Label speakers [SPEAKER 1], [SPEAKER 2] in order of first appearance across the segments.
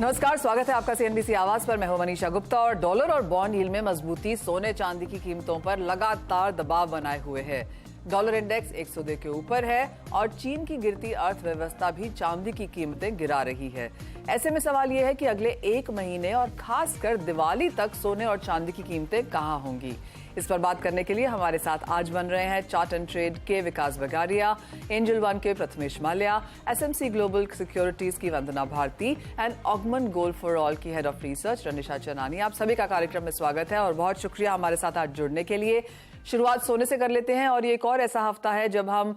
[SPEAKER 1] नमस्कार, स्वागत है आपका सीएनबीसी आवाज पर। मैं हूं मनीषा गुप्ता। और डॉलर और बॉन्ड यील्ड में मजबूती सोने चांदी की कीमतों पर लगातार दबाव बनाए हुए है। डॉलर इंडेक्स 102 के ऊपर है और चीन की गिरती अर्थव्यवस्था भी चांदी की कीमतें गिरा रही है। ऐसे में सवाल यह है कि अगले एक महीने और खासकर दिवाली तक सोने और चांदी की कीमतें कहां होंगी। इस पर बात करने के लिए हमारे साथ आज बन रहे हैं चार्ट एंड ट्रेड के विकास बगारिया, एंजल वन के Prathamesh Mallya, SMC global securities की Vandana Bharti and augmont gold for all की head of research Ranisha Chanani. आप सभी का कार्यक्रम में स्वागत है और बहुत शुक्रिया हमारे साथ आज जुड़ने के लिए। शुरुआत सोने से कर लेते हैं और ये एक और ऐसा हफ्ता है जब हम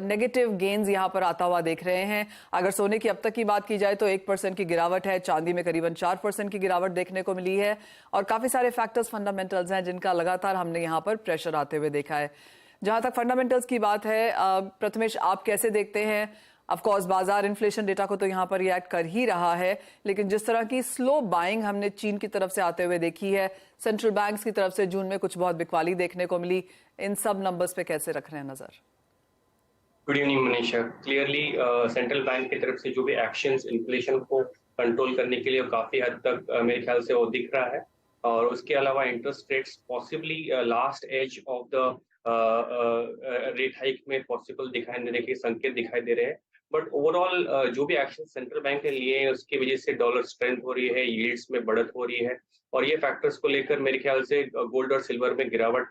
[SPEAKER 1] नेगेटिव गेन्स यहां पर आता हुआ देख रहे हैं। अगर सोने की अब तक की बात की जाए तो 1% की गिरावट है, चांदी में करीबन 4% की गिरावट देखने को मिली है और काफी सारे फैक्टर्स फंडामेंटल्स हैं जिनका लगातार हमने यहां पर प्रेशर आते हुए देखा है। जहां तक फंडामेंटल्स की बात है, प्रथमेश आप कैसे देखते हैं? ऑफ कोर्स बाजार इन्फ्लेशन डेटा को तो यहाँ पर रिएक्ट कर ही रहा है, लेकिन जिस तरह की स्लो बाइंग हमने चीन की तरफ से आते हुए देखी है, सेंट्रल बैंक्स की तरफ से जून में कुछ बहुत बिकवाली देखने को मिली, इन सब नंबर्स पे कैसे रख रहे हैं नजर?
[SPEAKER 2] Good evening Manisha. Clearly central bank की तरफ से जो भी एक्शंस इन्फ्लेशन को कंट्रोल करने के लिए काफी हद तक मेरे ख्याल से वो दिख रहा है। और उसके अलावा interest rates possibly last age of the rate hike में पॉसिबल दिखाई देने के संकेत दिखाई दे रहे हैं। बट ओवरऑल जो भी एक्शन सेंट्रल बैंक ने लिए हैं उसकी वजह से डॉलर स्ट्रेंथ हो रही है, यील्ड्स में बढ़त हो रही है और ये फैक्टर्स को लेकर मेरे ख्याल से गोल्ड और सिल्वर में गिरावट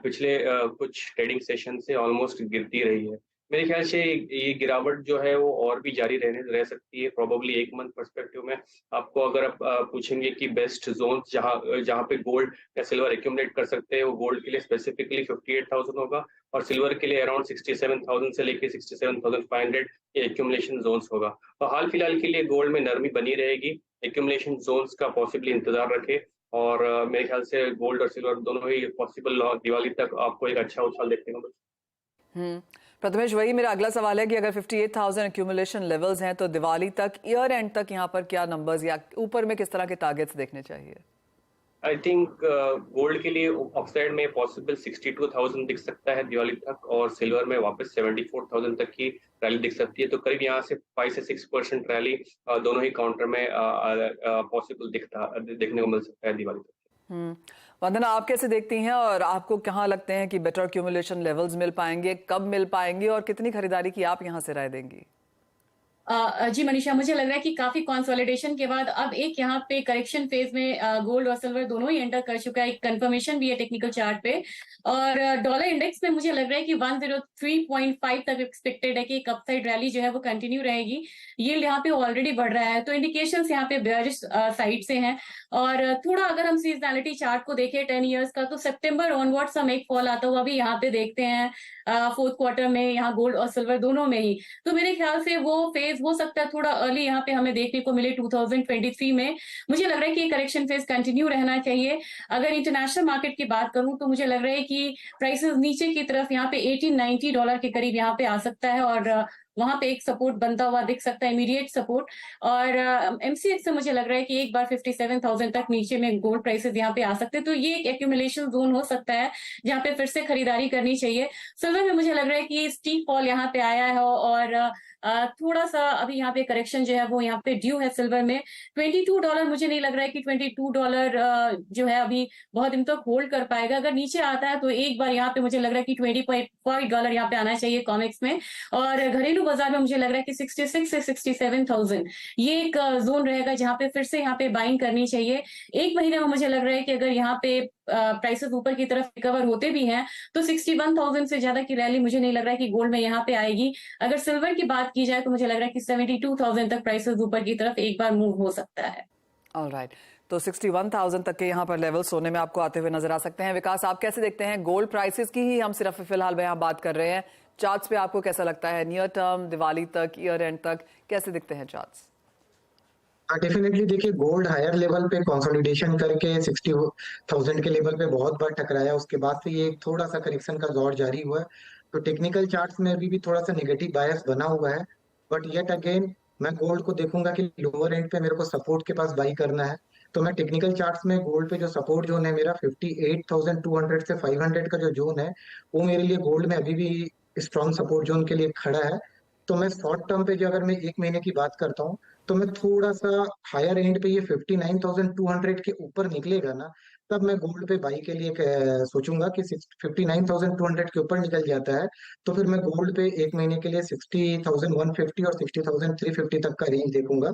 [SPEAKER 2] पिछले कुछ ट्रेडिंग सेशन से ऑलमोस्ट गिरती रही है। मेरे ख्याल से ये गिरावट जो है वो और भी जारी रह सकती है प्रोबेबली एक मंथ पर्सपेक्टिव में। आपको अगर आप पूछेंगे कि बेस्ट जोन जहां पे गोल्ड या सिल्वर एक्यूमुलेट कर सकते हैं, वो गोल्ड के लिए स्पेसिफिकली 58,000 होगा और सिल्वर के लिए अराउंड 67,000 से लेके 67,500 ये एक्यूमुलेशन जोन्स होगा। तो हाल फिलहाल के लिए गोल्ड में नरमी बनी रहेगी, एक्यूमुलेशन जोन्स का पॉसिबली इंतजार रखे और मेरे ख्याल से गोल्ड और सिल्वर दोनों ही पॉसिबल दिवाली तक आपको एक अच्छा उछाल देखने को मिले।
[SPEAKER 1] प्रथमेश, वही मेरा अगला सवाल है कि अगर 58,000 एक्यूमुलेशन लेवल्स हैं तो दिवाली तक, ईयर एंड तक यहाँ पर क्या नंबर्स या ऊपर में किस तरह के टारगेट्स देखने चाहिए?
[SPEAKER 2] आई थिंक गोल्ड के लिए अपसाइड में पॉसिबल 62,000 दिख सकता है दिवाली तक और सिल्वर में वापस 74,000 तक की रैली दिख सकती है। तो करीब यहाँ से 5 से 6% रैली दोनों ही काउंटर में पॉसिबल देखने को मिल सकता है दिवाली तक।
[SPEAKER 1] वंदना, आप कैसे देखती हैं और आपको कहाँ लगते हैं कि बेटर एक्यूमुलेशन लेवल्स मिल पाएंगे, कब मिल पाएंगे और कितनी खरीदारी की आप यहाँ से राय देंगी?
[SPEAKER 3] जी मनीषा, मुझे लग रहा है कि काफी कंसोलिडेशन के बाद अब एक यहाँ पे करेक्शन फेज में गोल्ड और सिल्वर दोनों ही एंटर कर चुका है। एक कंफर्मेशन भी है टेक्निकल चार्ट पे। और डॉलर इंडेक्स में मुझे लग रहा है कि 103.5 तक एक्सपेक्टेड है कि एक अपसाइड रैली जो है वो कंटिन्यू रहेगी। यील्ड यहाँ पे ऑलरेडी बढ़ रहा है, तो इंडिकेशंस यहाँ पे बेयरिश साइड से हैं। और थोड़ा अगर हम सीजनैलिटी चार्ट को देखें 10 ईयर्स का, तो सितंबर ऑनवर्ड्स हम एक फॉल आता हुआ भी यहाँ पे देखते हैं फोर्थ क्वार्टर में, यहाँ गोल्ड और सिल्वर दोनों में ही। तो मेरे ख्याल से वो फेज हो सकता है थोड़ा अर्ली यहाँ पे हमें देखने को मिले 2023 में। मुझे लग रहा है कि करेक्शन फेज कंटिन्यू रहना चाहिए। अगर इंटरनेशनल मार्केट की बात करूं तो मुझे लग रहा है कि प्राइसेस नीचे की तरफ यहाँ पे $80-90 के करीब यहाँ पे आ सकता है और वहां पे एक सपोर्ट बनता हुआ दिख सकता है, इमीडिएट सपोर्ट। और एमसीएक्स से मुझे लग रहा है कि एक बार 57,000 तक नीचे में गोल्ड प्राइसेस यहाँ पे आ सकते हैं। तो ये एक एक्यूमुलेशन जोन हो सकता है जहाँ पे फिर से खरीदारी करनी चाहिए। सिल्वर में मुझे लग रहा है कि स्टीप फॉल यहाँ पे आया है और थोड़ा सा अभी यहाँ पे करेक्शन जो है वो यहाँ पे ड्यू है सिल्वर में। $22 मुझे नहीं लग रहा है कि $22 जो है अभी बहुत दिन तक होल्ड कर पाएगा। अगर नीचे आता है तो एक बार यहाँ पे मुझे लग रहा है कि $20.5 यहाँ पे आना चाहिए कॉमिक्स में। और घरेलू बाजार में मुझे लग रहा है कि 66 से 67,000 ये एक जोन रहेगा जहाँ पे फिर से यहाँ पे बाइंग करनी चाहिए। एक महीने में मुझे लग रहा है कि अगर यहाँ पे प्राइसेस ऊपर की तरफ रिकवर होते भी हैं तो 61,000 से ज्यादा की रैली मुझे नहीं लग रहा है कि गोल्ड में यहाँ पे आएगी। अगर सिल्वर की बात की जाए तो मुझे लग रहा है कि 72,000 तक प्राइसेस ऊपर की तरफ एक बार मूव हो सकता है।
[SPEAKER 1] ऑलराइट, तो 61,000 तक के यहाँ पर लेवल सोने में आपको आते हुए नजर आ सकते हैं। विकास, आप कैसे देखते हैं? गोल्ड प्राइसेस की ही हम सिर्फ फिलहाल में यहाँ बात कर रहे हैं, चार्ट्स पे आपको कैसा लगता है? नियर टर्म, दिवाली तक, ईयर एंड तक कैसे दिखते हैं चार्ट्स?
[SPEAKER 4] डेफिनेटली देखिए, गोल्ड हायर लेवल पे कंसोलिडेशन करके 60,000 के लेवल पे बहुत बार टकराया, उसके बाद से ये थोड़ा सा करेक्शन का दौर जारी हुआ है। तो टेक्निकल चार्ट्स में अभी भी थोड़ा सा नेगेटिव बायस बना हुआ है। बट येट अगेन मैं गोल्ड को देखूंगा कि लोअर एंड पे मेरे को सपोर्ट के पास बाई करना है। तो मैं टेक्निकल चार्ट्स में गोल्ड पे जो सपोर्ट जोन है मेरा 58,200 से 500 का जो जोन है, वो मेरे लिए गोल्ड में अभी भी स्ट्रॉन्ग सपोर्ट जोन के लिए खड़ा है। तो मैं शॉर्ट टर्म पे जो अगर मैं एक महीने की बात करता हूँ तो मैं थोड़ा सा हायर एंड पे ये 59,200 के ऊपर निकलेगा ना, तब मैं गोल्ड पे बाई के लिए सोचूंगा कि 59,200 के ऊपर निकल जाता है तो फिर मैं गोल्ड पे एक महीने के लिए 60,150 और 60,350 तक का रेंज देखूंगा।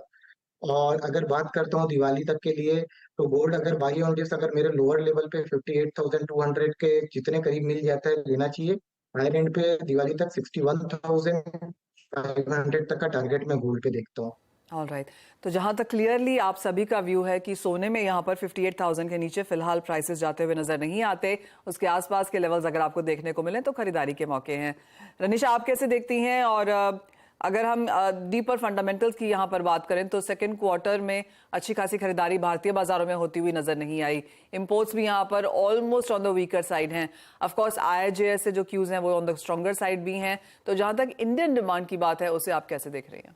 [SPEAKER 4] और अगर बात करता हूँ दिवाली तक के लिए, तो गोल्ड अगर बाई ऑन डिप्स अगर मेरे लोअर लेवल पे 58,200 के जितने करीब मिल जाता है लेना चाहिए। हायर एंड पे दिवाली तक 61,500 तक का टारगेट मैं गोल्ड पे देखता हूँ।
[SPEAKER 1] ऑल राइट, तो जहां तक क्लियरली आप सभी का व्यू है कि सोने में यहाँ पर 58,000 के नीचे फिलहाल प्राइसेस जाते हुए नजर नहीं आते, उसके आसपास के लेवल्स अगर आपको देखने को मिले तो खरीदारी के मौके हैं। रनिशा, आप कैसे देखती हैं? और अगर हम डीपर फंडामेंटल्स की यहाँ पर बात करें तो सेकेंड क्वार्टर में अच्छी खासी खरीदारी भारतीय बाजारों में होती हुई नजर नहीं आई। इंपोर्ट्स भी यहाँ पर almost on the weaker side हैं। ऑफ कोर्स IIJS से जो क्यूज हैं वो ऑन द स्ट्रॉन्गर साइड भी हैं। तो जहां तक इंडियन डिमांड की बात है उसे आप कैसे देख रही हैं?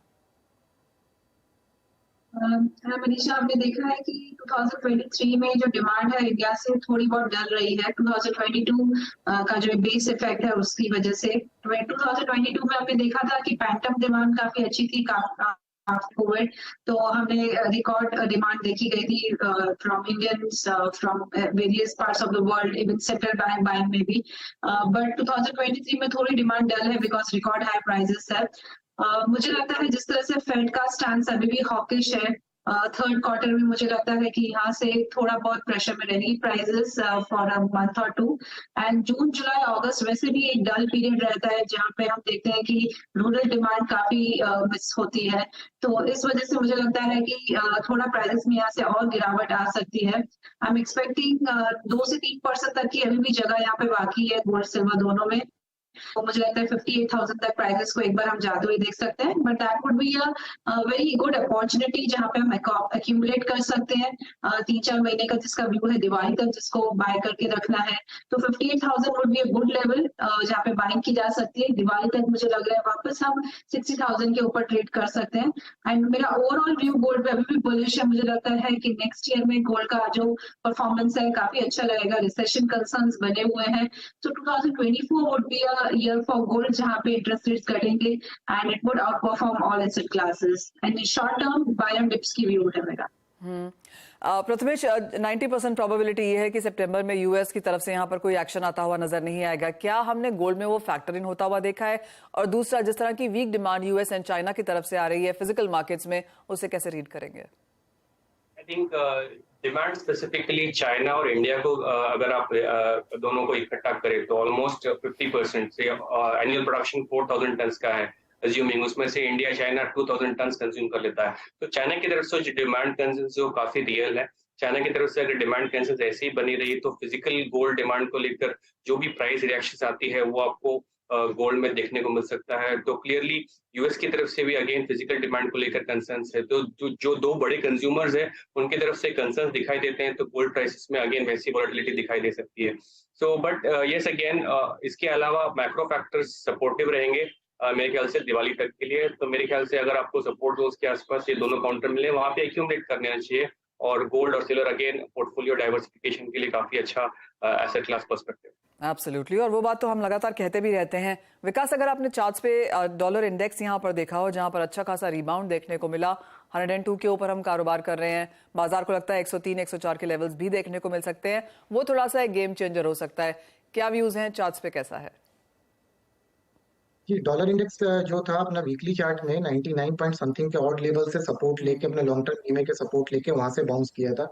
[SPEAKER 5] हाँ मनीषा, आपने देखा है कि 2023 में जो डिमांड है इंडिया से थोड़ी बहुत डल रही है। 2022 का जो बेस इफेक्ट है उसकी वजह से 2022 में आपने देखा था कि पैंटम डिमांड काफी अच्छी थी कोविड, तो हमने रिकॉर्ड डिमांड देखी गई थी from Indians from various parts of the world, even central bank buying में भी। बट 2023 में थोड़ी डिमांड डल है बिकॉज रिकॉर्ड हाई प्राइसेस है। मुझे लगता है जिस तरह से फेड का स्टैंड अभी भी हॉकिश है, थर्ड क्वार्टर में मुझे लगता है कि यहाँ से थोड़ा बहुत प्रेशर में रहेंगी प्राइसेस फॉर अ मंथ और टू। एंड जून जुलाई अगस्त वैसे भी एक डल पीरियड रहता है जहाँ पे हम देखते हैं कि रूरल डिमांड काफी मिस होती है। तो इस वजह से मुझे लगता है कि थोड़ा प्राइसेस में यहाँ से और गिरावट आ सकती है। आई एम एक्सपेक्टिंग 2 से 3% तक की अभी भी जगह यहाँ पे बाकी है गोल्ड सिल्वर दोनों में। तो मुझे लगता है 58,000 तक प्राइसेस को एक बार हम जाते हुए देख सकते हैं। But that would be a very good opportunity जहाँ पे हम एक्यूमुलेट कर सकते हैं 3-4 महीने का जिसका व्यू है दिवाली तक जिसको बाय करके रखना है। तो 58,000 would be a good level जहाँ पे बाइंग की जा सकती है। दिवाली तक मुझे लग रहा है वापस हम 60,000 के ऊपर ट्रेड कर सकते हैं। एंड मेरा ओवरऑल व्यू गोल्ड पे अभी भी बुलिश है। मुझे लगता है कि नेक्स्ट ईयर में गोल्ड का जो परफॉर्मेंस है काफी अच्छा रहेगा। रिसेशन कंसर्न्स बने हुए हैं, तो 2024 would be a year for gold जहाँ पे interest rates घटेंगे and it would outperform all asset classes and in short term buy and dips की view है मेरा।
[SPEAKER 1] प्रथमेश, 90% प्रोबेबिलिटी ये है कि सितंबर में यूएस की तरफ से यहाँ पर कोई एक्शन आता हुआ नजर नहीं आएगा। क्या हमने गोल्ड में वो फैक्टर इन होता हुआ देखा है? और दूसरा, जिस तरह की weak demand US and China की तरफ से आ रही है फिजिकल मार्केट्स में, उसे कैसे रीड करेंगे?
[SPEAKER 2] I think demand specifically China और इंडिया को अगर आप दोनों को इकट्ठा करें तो ऑलमोस्ट 50% से एनुअल प्रोडक्शन 4,000 टन का है अज्यूमिंग, उसमें से इंडिया चाइना 2,000 टन कंज्यूम कर लेता है। तो चाइना की तरफ से जो डिमांड कंसर्न जो काफी रियल है। चाइना की तरफ से अगर डिमांड कंसर्न ऐसे ही बनी रही तो फिजिकल गोल्ड डिमांड को लेकर जो भी प्राइस रिएक्शन आती है वो आपको गोल्ड में देखने को मिल सकता है। तो क्लियरली यूएस की तरफ से भी अगेन फिजिकल डिमांड को लेकर कंसर्न्स है। तो जो दो बड़े कंज्यूमर्स है उनकी तरफ से कंसर्न्स दिखाई देते हैं, तो गोल्ड प्राइसेस में अगेन वैसी वॉलेटिलिटी दिखाई दे सकती है। सो बट यस अगेन इसके अलावा मैक्रो फैक्टर्स सपोर्टिव रहेंगे मेरे ख्याल से दिवाली तक के लिए। तो मेरे ख्याल से अगर आपको सपोर्ट जोन्स के आसपास ये दोनों काउंटर मिले वहां पे एक्यूमुलेट कर लेना चाहिए। और गोल्ड और सिल्वर अगेन पोर्टफोलियो डाइवर्सिफिकेशन के लिए काफी अच्छा एसेट क्लास पर्सपेक्टिव।
[SPEAKER 1] एब्सोल्युटली, और वो बात तो हम लगातार कहते भी रहते हैं। विकास, अगर आपने चार्ट्स पे डॉलर इंडेक्स यहाँ पर देखा हो जहाँ पर अच्छा खासा रिबाउंड देखने को मिला, 102 के ऊपर हम कारोबार कर रहे हैं, बाजार को लगता है 103 104 के लेवल्स भी देखने को मिल सकते हैं, वो थोड़ा सा एक गेम चेंजर हो सकता है। क्या व्यूज हैं चार्ट्स पे, कैसा है?
[SPEAKER 4] जी, डॉलर इंडेक्स जो था अपना वीकली चार्ट में 99 पॉइंट समथिंग के ऑड लेवल से सपोर्ट लेके अपने लॉन्ग टर्म ईएमए के सपोर्ट लेके वहां से बाउंस किया था।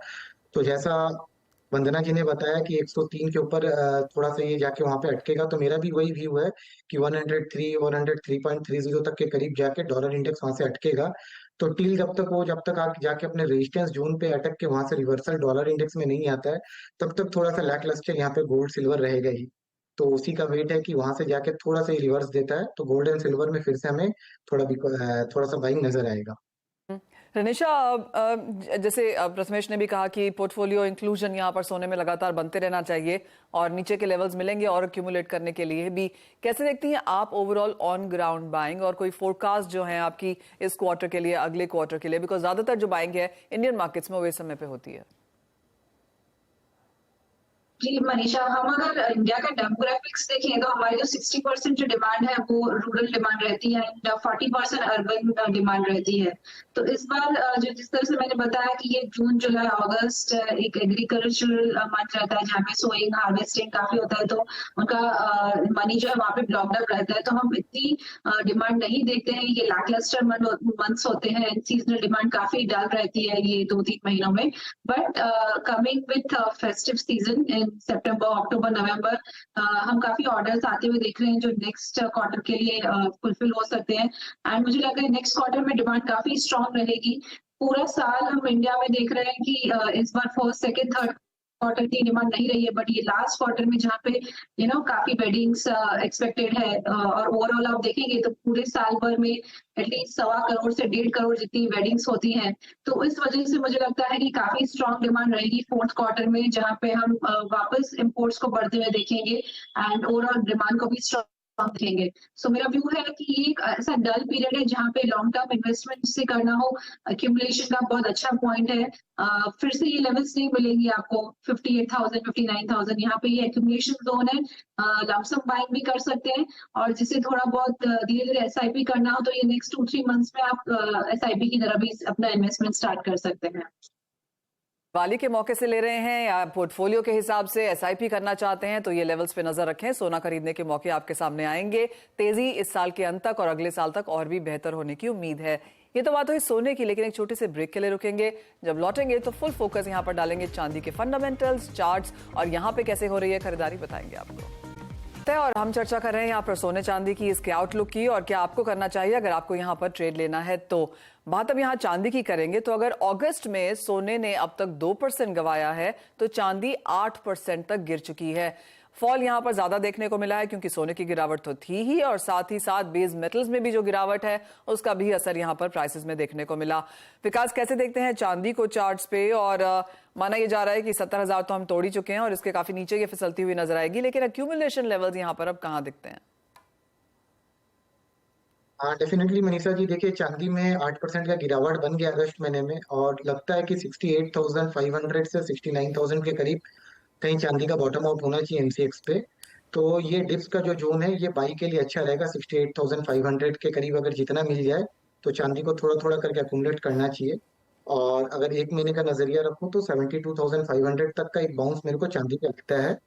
[SPEAKER 4] तो जैसा वंदना जी ने बताया कि 103 के ऊपर थोड़ा सा ये जाके वहां पे अटकेगा, तो मेरा भी वही व्यू है कि 103 तक के करीब जाके डॉलर इंडेक्स वहां से अटकेगा। तो टिल जब तक आप जाके अपने रेजिस्टेंस जोन पे अटक के वहां से रिवर्सल डॉलर इंडेक्स में नहीं आता है, तब तक थोड़ा सा लैक लस्टर यहाँ पे गोल्ड सिल्वर रहेगा ही। तो उसी का वेट है कि वहां से जाके थोड़ा सा रिवर्स देता है तो गोल्ड एंड सिल्वर में फिर से हमें थोड़ा सा बाइंग नजर आएगा।
[SPEAKER 1] रनिशा, जैसे प्रथमेश ने भी कहा कि पोर्टफोलियो इंक्लूजन यहाँ पर सोने में लगातार बनते रहना चाहिए और नीचे के लेवल्स मिलेंगे और एक्यूमुलेट करने के लिए भी। कैसे देखती हैं आप ओवरऑल ऑन ग्राउंड बाइंग, और कोई फोरकास्ट जो है आपकी इस क्वार्टर के लिए, अगले क्वार्टर के लिए? बिकॉज ज्यादातर जो बाइंग है इंडियन मार्केट्स में वो इस समय पे होती है।
[SPEAKER 5] जी मनीषा, हम अगर इंडिया का डेमोग्राफिक्स देखें तो हमारी जो 60% जो डिमांड है वो रूरल डिमांड रहती है एंड 40% अर्बन डिमांड रहती है। तो इस बार जो जिस तरह से मैंने बताया कि ये जून जुलाई अगस्त एक एग्रीकल्चरल मंथ रहता है जहाँ पे सोइंग हार्वेस्टिंग काफी होता है, तो उनका मनी जो है वहाँ पे ब्लॉक्ड अप रहता है, तो हम इतनी डिमांड नहीं देखते हैं। ये लैकलस्टर मंथ्स होते हैं, सीजनल डिमांड काफी डल रहती है ये 2-3 महीनों में। But coming with festive season in September October November हम काफी ऑर्डर्स आते हुए देख रहे हैं जो नेक्स्ट क्वार्टर के लिए फुलफिल हो सकते हैं। एंड मुझे लग रहा है नेक्स्ट क्वार्टर में डिमांड काफी स्ट्रांग रहेगी। पूरा साल हम इंडिया में देख रहे हैं कि इस बार फर्स्ट सेकेंड थर्ड क्वार्टर की डिमांड नहीं रही है, बट ये लास्ट क्वार्टर में जहाँ पे काफी वेडिंग्स एक्सपेक्टेड है और ओवरऑल आप देखेंगे तो पूरे साल भर में एटलीस्ट 1.25 करोड़ से 1.5 करोड़ जितनी वेडिंग्स होती हैं। तो इस वजह से मुझे लगता है कि काफी स्ट्रांग डिमांड रहेगी फोर्थ क्वार्टर में, जहाँ पे हम वापस इंपोर्ट्स को बढ़ते हुए देखेंगे एंड ओवरऑल डिमांड को भी स्ट्रांग देखेंगे। सो मेरा व्यू है कि ये एक ऐसा डल पीरियड है जहाँ पे लॉन्ग टर्म इन्वेस्टमेंट से करना हो, एक्यूमुलेशन का बहुत अच्छा पॉइंट है। फिर से ये लेवल्स नहीं मिलेंगी आपको 58,000 59,000, यहाँ पे ये एक्यूमुलेशन जोन है। लमसम बाइंग भी कर सकते हैं और जिसे थोड़ा बहुत धीरे धीरे एसआईपी करना हो तो ये नेक्स्ट 2-3 मंथ्स में आप एसआईपी की तरह भी अपना इन्वेस्टमेंट स्टार्ट कर सकते हैं।
[SPEAKER 1] दिवाली के मौके से ले रहे हैं या पोर्टफोलियो के हिसाब से एसआईपी करना चाहते हैं तो ये लेवल्स पे नजर रखें। सोना खरीदने के मौके आपके सामने आएंगे। तेजी इस साल के अंत तक और अगले साल तक और भी बेहतर होने की उम्मीद है। ये तो बात हुई सोने की, लेकिन एक छोटे से ब्रेक के लिए रुकेंगे। जब लौटेंगे तो फुल फोकस यहाँ पर डालेंगे चांदी के फंडामेंटल्स, चार्ट्स और यहाँ पे कैसे हो रही है खरीदारी, बताएंगे आपको। और हम चर्चा कर रहे हैं यहाँ पर सोने चांदी की, इसके आउटलुक की और क्या आपको करना चाहिए अगर आपको यहाँ पर ट्रेड लेना है तो। बात अब यहाँ चांदी की करेंगे तो अगर अगस्त में सोने ने अब तक 2% गंवाया है तो चांदी 8% तक गिर चुकी है। फॉल यहां पर ज्यादा देखने को मिला है क्योंकि सोने की गिरावट तो थी ही और साथ ही साथ बेस मेटल्स में भी जो गिरावट है उसका भी असर यहां पर प्राइसेस में देखने को मिला। विकास, कैसे देखते हैं चांदी को चार्ट्स पे? और माना यह जा रहा है कि 70,000 तो हम तोड़ ही चुके हैं और इसके काफी नीचे ये फिसलती हुई नजर आएगी, लेकिन एक्यूमुलेशन लेवल्स यहां पर अब कहां दिखते हैं?
[SPEAKER 4] हाँ डेफिनेटली मनीषा जी, देखिए चांदी में 8% का गिरावट बन गया अगस्त महीने में और लगता है कि 68,500 से 69,000 के करीब कहीं चांदी का बॉटम आउट होना चाहिए एमसीएक्स पे। तो ये डिप्स का जो जोन है ये बाई के लिए अच्छा रहेगा। 68,500 के करीब अगर जितना मिल जाए तो चांदी को थोड़ा थोड़ा करके अकुमुलेट करना चाहिए। और अगर एक महीने का नजरिया रखूं तो 72,500 तक का एक बाउंस मेरे को चांदी पे लगता है।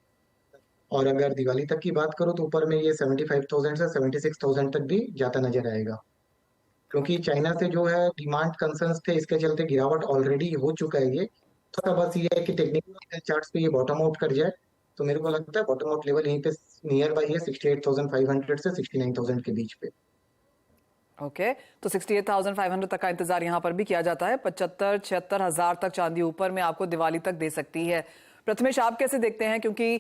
[SPEAKER 4] और अगर दिवाली तक की बात करो तो ऊपर में ये 75,000 से 76,000 तक भी जाता नजर आएगा, क्योंकि चाइना से जो है डिमांड कंसर्न्स थे, इसके चलते गिरावट ऑलरेडी हो चुका है। ये थोड़ा बस ये है कि टेक्निकल चार्ट्स पे ये बॉटम आउट कर जाए तो मेरे को लगता है बॉटम आउट लेवल यहीं पे नियर बाई है 68,500 से 69,000 के बीच पे।
[SPEAKER 1] ओके, तो 68,500 तक का इंतजार यहां पर भी किया जाता है। 75-76 हजार तक चांदी ऊपर में आपको दिवाली तक दे सकती है। प्रथमेश, आप कैसे देखते हैं? क्योंकि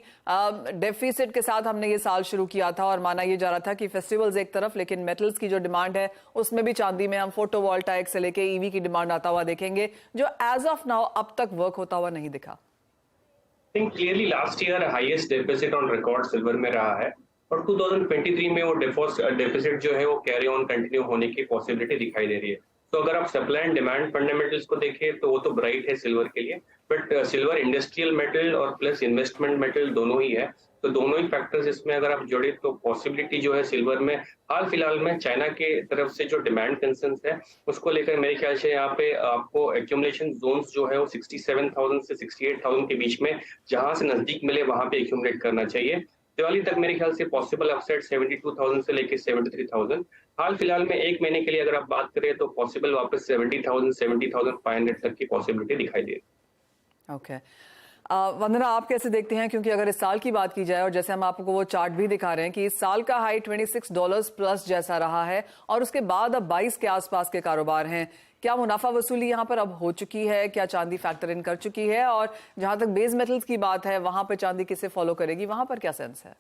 [SPEAKER 1] डेफिसिट के साथ हमने ये साल शुरू किया था और माना ये जा रहा था कि फेस्टिवल्स एक तरफ, लेकिन मेटल्स की जो डिमांड है उसमें भी चांदी में हम फोटोवोल्टाइक से लेके ईवी की डिमांड आता हुआ देखेंगे, जो एज ऑफ नाउ अब तक वर्क होता हुआ नहीं दिखा।
[SPEAKER 2] I think clearly last year highest deficit on record silver में रहा है और 2023 में वो डेफिसिट जो है वो कैरी ऑन कंटिन्यू होने की पॉसिबिलिटी दिखाई दे रही है। तो अगर आप सप्लाई एंड डिमांड फंडामेंटल्स को देखें तो वो तो ब्राइट है सिल्वर के लिए, बट सिल्वर इंडस्ट्रियल मेटल और प्लस इन्वेस्टमेंट मेटल दोनों ही है। तो दोनों ही फैक्टर्स इसमें अगर आप जोड़े तो पॉसिबिलिटी जो है सिल्वर में हाल फिलहाल में चाइना के तरफ से जो डिमांड कंसर्न्स है उसको लेकर मेरे ख्याल से यहाँ पे आपको एक्यूमुलेशन जोन्स जो है वो 67,000 से 68,000 के बीच में जहां से नजदीक मिले वहां पे एक्यूमुलेट करना चाहिए। दिवाली तक मेरे ख्याल से पॉसिबल अपसाइड 72,000 से लेके 73,000। हाल फिलहाल में एक महीने के लिए अगर आप बात करें तो पॉसिबल वापस 70,000 70,500 तक की पॉसिबिलिटी दिखाई दे रही है।
[SPEAKER 1] ओके, वंदना, आप कैसे देखते हैं? क्योंकि अगर इस साल की बात की जाए और जैसे हम आपको वो चार्ट भी दिखा रहे हैं कि इस साल का हाई $26 प्लस जैसा रहा है और उसके बाद अब 22 के आसपास के कारोबार हैं। क्या मुनाफा वसूली यहाँ पर अब हो चुकी है? क्या चांदी फैक्टर इन कर चुकी है? और जहां तक बेस मेटल्स की बात है वहां पर चांदी किसे फॉलो करेगी, वहां पर क्या सेंस है?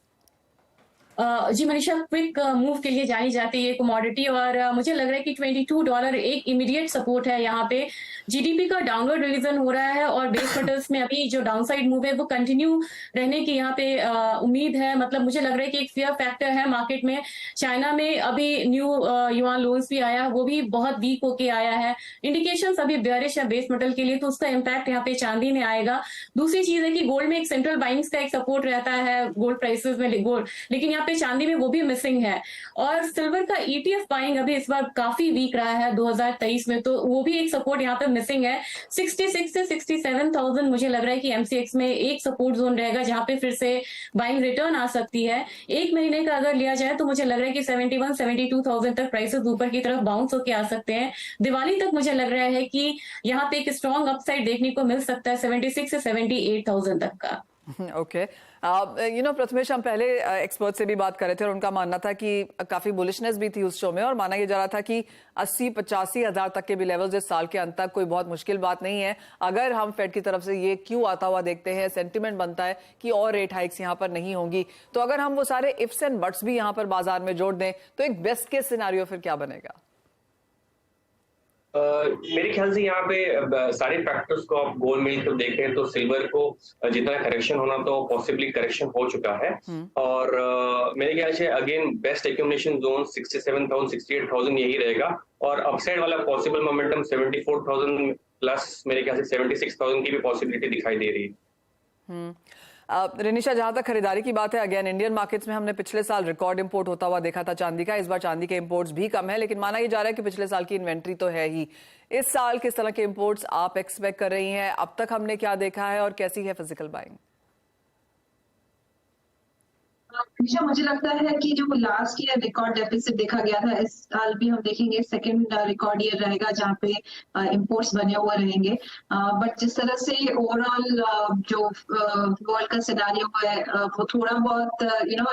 [SPEAKER 3] जी मनीषा, क्विक मूव के लिए जानी जाती है ये कमोडिटी, और मुझे लग रहा है कि $22 एक इमीडिएट सपोर्ट है यहाँ पे। जीडीपी का डाउनवर्ड रिवीजन हो रहा है और बेस मेटल्स में अभी जो डाउनसाइड मूव है वो कंटिन्यू रहने की यहाँ पे उम्मीद है। मतलब मुझे लग रहा है कि एक फेयर फैक्टर है मार्केट में। चाइना में अभी न्यू युआन लोन्स भी आया, वो भी बहुत वीक होके आया है। इंडिकेशंस अभी बेयरिश है बेस मेटल के लिए, तो उसका इम्पैक्ट यहाँ पे चांदी में आएगा। दूसरी चीज है कि गोल्ड में एक सेंट्रल बाइंग्स का एक सपोर्ट रहता है गोल्ड प्राइसेस में, गोल्ड, लेकिन यहाँ पे चांदी में वो भी मिसिंग है। और सिल्वर का ईटीएफ बाइंग अभी इस बार काफी वीक रहा है 2023 में, तो वो भी एक सपोर्ट यहाँ पे मिसिंग है। 66 से 67,000 मुझे लग रहा है कि एमसीएक्स में एक सपोर्ट जोन रहेगा जहां पे फिर से बाइंग रिटर्न आ सकती है। एक महीने का अगर लिया जाए तो मुझे लग रहा है कि 71-72,000 तक प्राइसेस ऊपर की तरफ बाउंस होके आ सकते हैं। दिवाली तक मुझे लग रहा है कि यहाँ पे एक स्ट्रॉन्ग अपसाइड देखने को मिल सकता है 76 से 78,000 तक का।
[SPEAKER 1] ओके, प्रथमेश, हम पहले एक्सपर्ट से भी बात कर रहे थे और उनका मानना था कि काफी बुलिशनेस भी थी उस शो में और माना यह जा रहा था कि 80-85 हजार तक के भी लेवल्स इस साल के अंत तक कोई बहुत मुश्किल बात नहीं है। अगर हम फेड की तरफ से ये क्यों आता हुआ देखते हैं, सेंटिमेंट बनता है कि और रेट हाइक्स यहाँ पर नहीं होंगी, तो अगर हम वो सारे इफ्स एंड बट्स भी यहाँ पर बाजार में जोड़ दें तो एक बेस्ट केस सिनेरियो फिर क्या बनेगा?
[SPEAKER 2] मेरे ख्याल से यहाँ पे सारे फैक्टर्स को आप गोल मिल कर देखें तो सिल्वर को जितना करेक्शन होना तो पॉसिबली करेक्शन हो चुका है। और मेरे ख्याल से अगेन बेस्ट एक्यूमुलेशन जोन 67,000 68,000 यही रहेगा और अपसाइड वाला पॉसिबल मोमेंटम 74,000 प्लस मेरे ख्याल से 76,000 की भी पॉसिबिलिटी दिखाई दे रही है।
[SPEAKER 1] रिनिशा, जहां तक खरीदारी की बात है, अगेन इंडियन मार्केट्स में हमने पिछले साल रिकॉर्ड इंपोर्ट होता हुआ देखा था चांदी का। इस बार चांदी के इंपोर्ट्स भी कम है, लेकिन माना यह जा रहा है कि पिछले साल की इन्वेंट्री तो है ही। इस साल किस तरह के इंपोर्ट्स आप एक्सपेक्ट कर रही हैं? अब तक हमने क्या देखा है और कैसी है फिजिकल बाइंग?
[SPEAKER 5] मुझे लगता है कि जो लास्ट ईयर रिकॉर्ड डेफिसिट देखा गया था, इस साल भी हम देखेंगे सेकंड रिकॉर्ड ईयर रहेगा जहाँ पे इंपोर्ट्स बने हुए रहेंगे। बट जिस तरह से ओवरऑल जो वर्ल्ड का सिनेरियो है वो थोड़ा बहुत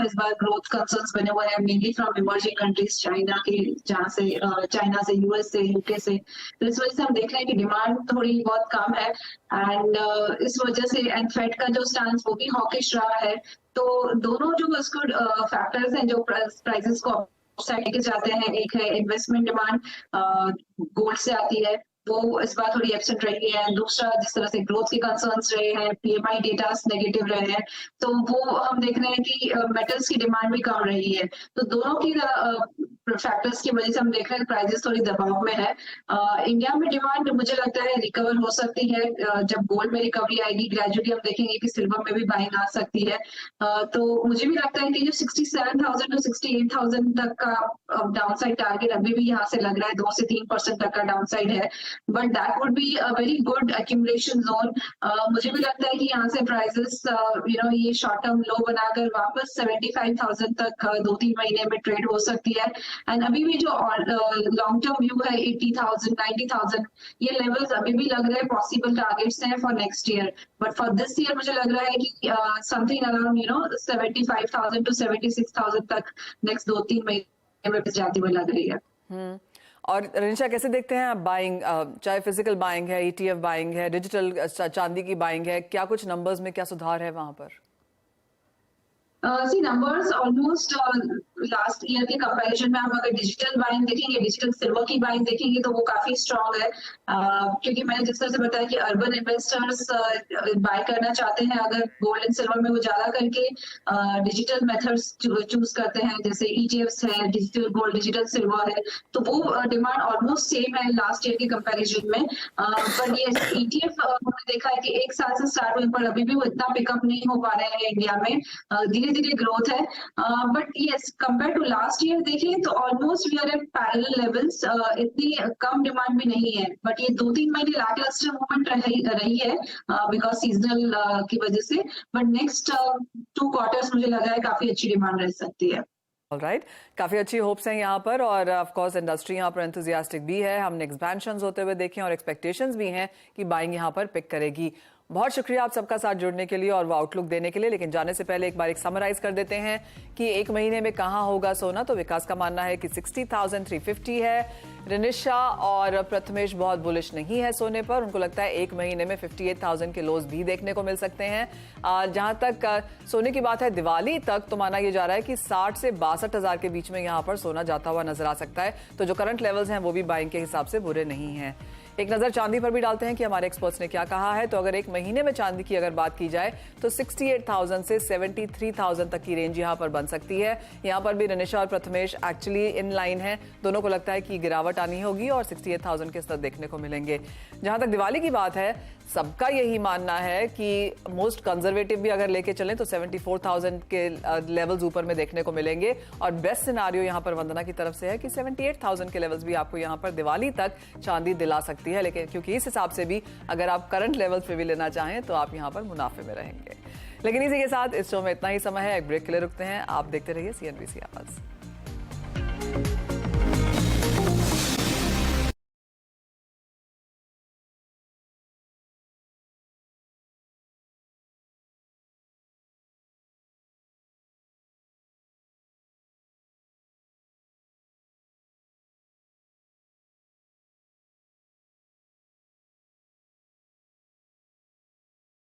[SPEAKER 5] इस बार ग्रोथ कंसर्न्स बने हुए हैं, mainly from emerging countries, China के, जहाँ से चाइना से, यूएस से, यूके से। तो इस वजह से हम देख रहे हैं कि डिमांड थोड़ी बहुत कम है एंड इस वजह से एंड फेड का जो स्टांस वो भी हॉकिश रहा है। तो दोनों जो इसको फैक्टर्स हैं जो प्राइसेस को अपसाइड लेके जाते हैं, एक है इन्वेस्टमेंट डिमांड गोल्ड से आती है, वो इस बार थोड़ी एब्सेंट रही है। दूसरा, जिस तरह से ग्रोथ के कंसर्न्स रहे हैं, पीएमआई डेटा नेगेटिव रहे हैं, तो वो हम देख रहे हैं कि मेटल्स की डिमांड भी कम रही है। तो दोनों की फैक्टर्स की वजह से हम देख रहे हैं प्राइसेस थोड़ी दबाव में है। इंडिया में डिमांड मुझे लगता है रिकवर हो सकती है जब गोल्ड में रिकवरी आएगी। ग्रेजुअली हम देखेंगे कि सिल्वर में भी बाइंग आ सकती है। तो मुझे भी लगता है कि जो 67,000 to 68,000 तक का डाउनसाइड टारगेट अभी भी यहाँ से लग रहा है 2 से 3% तक का डाउनसाइड है, but that would be a very good accumulation zone. मुझे भी लगता है कि यहाँ से प्राइसेस ये शॉर्ट टर्म लो बनाकर वापस 75,000 तक 2-3 महीने में ट्रेड हो सकती है। एंड अभी भी जो लॉन्ग टर्म व्यू है 80,000 90,000 ये लेवल्स अभी भी लग रहे हैं पॉसिबल टारगेट्स हैं for next year. But for this year मुझे लग रहा है कि समथिंग अराउंड 75,000 to 76,000 तक नेक्स्ट 2-3 महीने में जाती हुई लग रही है।
[SPEAKER 1] और रिनिशा, कैसे देखते हैं आप बाइंग, चाहे फिजिकल बाइंग है, ईटीएफ बाइंग है, डिजिटल चांदी की बाइंग है, क्या कुछ नंबर्स में क्या सुधार है वहां पर?
[SPEAKER 5] सी नंबर्स ऑलमोस्ट लास्ट ईयर के कंपैरिजन में आप अगर डिजिटल बाइंग देखेंगे, डिजिटल सिल्वर की बाइंग देखेंगे तो वो काफी स्ट्रांग है। क्योंकि मैंने जिस तरह से बताया कि अर्बन इन्वेस्टर्स बाय करना चाहते हैं अगर गोल्ड एंड सिल्वर में, वो ज्यादा करके डिजिटल मेथड्स चूज करते हैं, जैसे ईटीएफ्स है, डिजिटल गोल्ड, डिजिटल सिल्वर है। तो वो डिमांड ऑलमोस्ट सेम है लास्ट ईयर के कंपेरिजन में। पर ये ईटीएफ हमने देखा है कि एक साल से स्टार्ट हुए पर अभी भी वो इतना पिकअप नहीं हो पा रहे हैं इंडिया में। धीरे धीरे ग्रोथ है, but yes compare to last year देखें तो almost we are at parallel levels. इतनी कम डिमांड भी नहीं है, बट ये 2-3 महीने लैकलस्टर मूवमेंट रही है बिकॉज सीजनल की वजह से। बट नेक्स्ट 2 क्वार्टर्स मुझे लगा है काफी अच्छी डिमांड रह सकती है।
[SPEAKER 1] ऑलराइट, काफी अच्छी होप्स हैं यहाँ पर और ऑफ कोर्स इंडस्ट्री यहाँ पर एंथुसियास्टिक भी है। हमने एक्सपेंशंस होते हुए देखे और एक्सपेक्टेशंस भी हैं कि बाइंग यहाँ पर पिक करेगी। बहुत शुक्रिया आप सबका साथ जुड़ने के लिए और वो आउटलुक देने के लिए। लेकिन जाने से पहले एक बार समराइज कर देते हैं कि एक महीने में कहां होगा सोना। तो विकास का मानना है कि 60,350 है। रिनिशा और प्रथमेश बहुत बुलिश नहीं है सोने पर, उनको लगता है एक महीने में 58,000 के लोज भी देखने को मिल सकते हैं। जहां तक सोने की बात है दिवाली तक, तो माना यह जा रहा है कि 60 से 62,000 के बीच में यहां पर सोना जाता हुआ नजर आ सकता है। तो जो करंट लेवल्स हैं वो भी बाइंग के हिसाब से बुरे नहीं हैं। एक नजर चांदी पर भी डालते हैं कि हमारे एक्सपर्ट्स ने क्या कहा है। तो अगर एक महीने में चांदी की अगर बात की जाए तो 68,000 से 73,000 तक की रेंज यहां पर बन सकती है। यहां पर भी रिनिशा और प्रथमेश एक्चुअली इन लाइन है, दोनों को लगता है कि गिरावट आनी होगी और 68,000 के स्तर देखने को मिलेंगे। जहां तक दिवाली की बात है, सबका यही मानना है कि मोस्ट कंजर्वेटिव भी अगर लेके चलें तो 74,000 के लेवल्स ऊपर में देखने को मिलेंगे। और बेस्ट सिनारियो यहां पर वंदना की तरफ से है कि 78,000 के लेवल्स भी आपको यहां पर दिवाली तक चांदी दिला सकती है। लेकिन क्योंकि इस हिसाब से भी अगर आप करंट लेवल्स पे भी लेना चाहें तो आप यहां पर मुनाफे में रहेंगे। लेकिन इसी के साथ इस शो में इतना ही समय है, एक ब्रेक के लिए रुकते हैं। आप देखते रहिए CNBC आवाज।